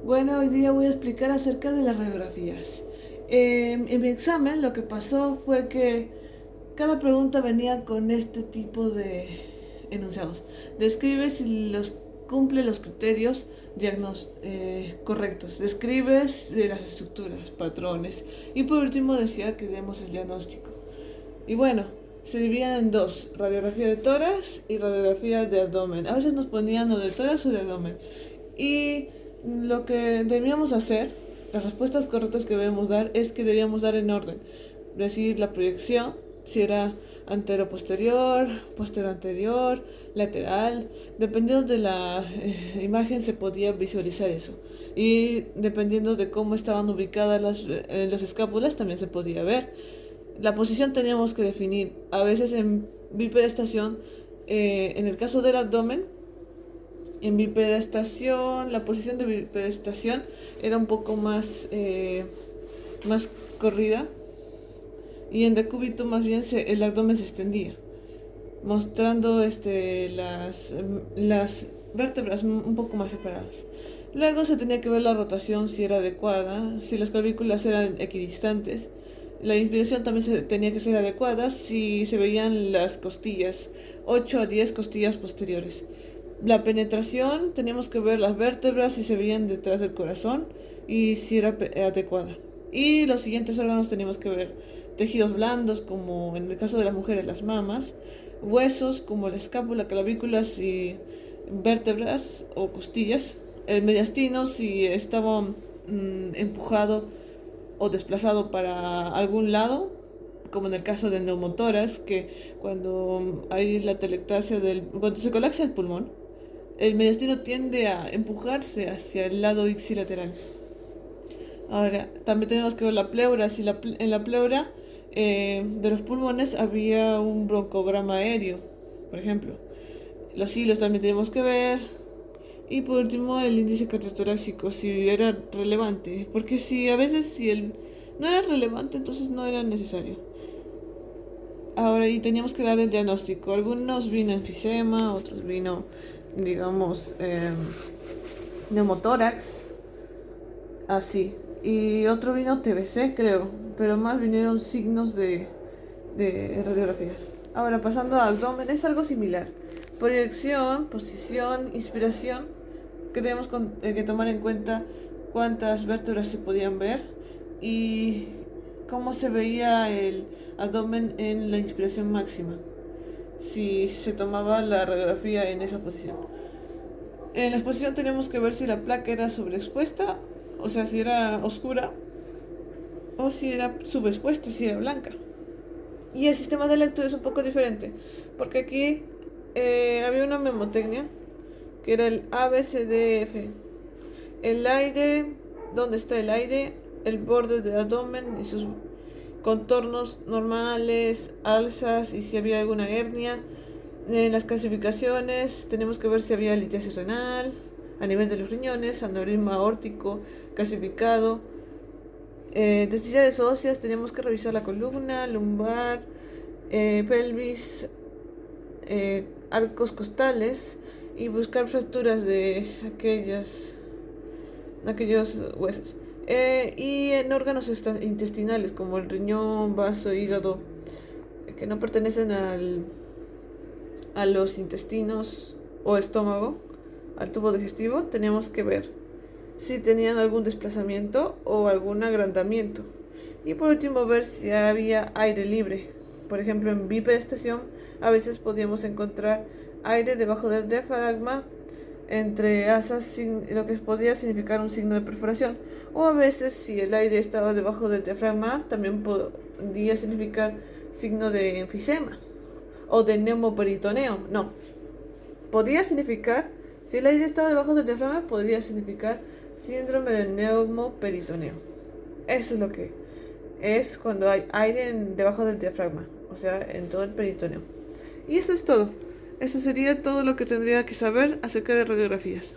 Bueno, hoy día voy a explicar acerca de las radiografías. En mi examen lo que pasó fue que cada pregunta venía con este tipo de enunciados. Describe si cumple los criterios correctos. Describes de las estructuras, patrones. Y por último decía que demos el diagnóstico. Y bueno, se dividían en dos, radiografía de tórax y radiografía de abdomen. A veces nos ponían o de tórax o de abdomen. Y lo que debíamos hacer, las respuestas correctas que debemos dar, es que debíamos dar en orden. Decir la proyección, si era antero-posterior, posterior-anterior, lateral. Dependiendo de la imagen se podía visualizar eso. Y dependiendo de cómo estaban ubicadas las escápulas también se podía ver. La posición teníamos que definir. A veces en bipedestación, en el caso del abdomen, en bipedestación, la posición de bipedestación era un poco más corrida, y en decúbito más bien el abdomen se extendía, mostrando las vértebras un poco más separadas. Luego se tenía que ver la rotación si era adecuada, si las clavículas eran equidistantes. La inspiración también tenía que ser adecuada si se veían las costillas, 8 a 10 costillas posteriores. La penetración, teníamos que ver las vértebras si se veían detrás del corazón y si era adecuada. Y los siguientes órganos teníamos que ver tejidos blandos, como en el caso de las mujeres las mamas, huesos como la escápula, clavículas y vértebras o costillas, el mediastino si estaba empujado o desplazado para algún lado, como en el caso del neumotórax, que cuando hay la telectasia cuando se colapsa el pulmón, el mediastino tiende a empujarse hacia el lado ipsilateral. Ahora, también tenemos que ver la pleura. Si en la pleura de los pulmones había un broncograma aéreo, por ejemplo. Los hilos también tenemos que ver. Y por último, el índice cardiotorácico, si era relevante. Porque si a veces si él no era relevante, entonces no era necesario. Ahora, y teníamos que dar el diagnóstico. Algunos vino enfisema, otros vino, digamos, neumotórax, así. Y otro vino TBC, creo, pero más vinieron signos de radiografías. Ahora, pasando a abdomen, es algo similar. Proyección, posición, inspiración, que tenemos que tomar en cuenta cuántas vértebras se podían ver y cómo se veía el abdomen en la inspiración máxima, si se tomaba la radiografía en esa posición. En la exposición tenemos que ver si la placa era sobreexpuesta, o sea, si era oscura, o si era subexpuesta, si era blanca. Y el sistema de lectura es un poco diferente, porque aquí había una memotecnia, que era el ABCDF. El aire, ¿dónde está el aire? El borde del abdomen y sus contornos normales, alzas y si había alguna hernia. En las clasificaciones tenemos que ver si había litiasis renal, a nivel de los riñones, aneurisma aórtico clasificado. Necesidades óseas, tenemos que revisar la columna, lumbar, pelvis, arcos costales y buscar fracturas de aquellos huesos. Y en órganos intestinales como el riñón, vaso, hígado, que no pertenecen a los intestinos o estómago, al tubo digestivo, tenemos que ver si tenían algún desplazamiento o algún agrandamiento. Y por último, ver si había aire libre. Por ejemplo, en bipedestación a veces podíamos encontrar aire debajo del diafragma, entre asas, lo que podía significar un signo de perforación. O a veces, si el aire estaba debajo del diafragma, también podía significar signo de enfisema o de neumoperitoneo. No, podía significar, si el aire estaba debajo del diafragma, podría significar síndrome de neumoperitoneo. Eso es lo que es cuando hay aire debajo del diafragma, o sea, en todo el peritoneo. Y eso es todo. Eso sería todo lo que tendría que saber acerca de radiografías.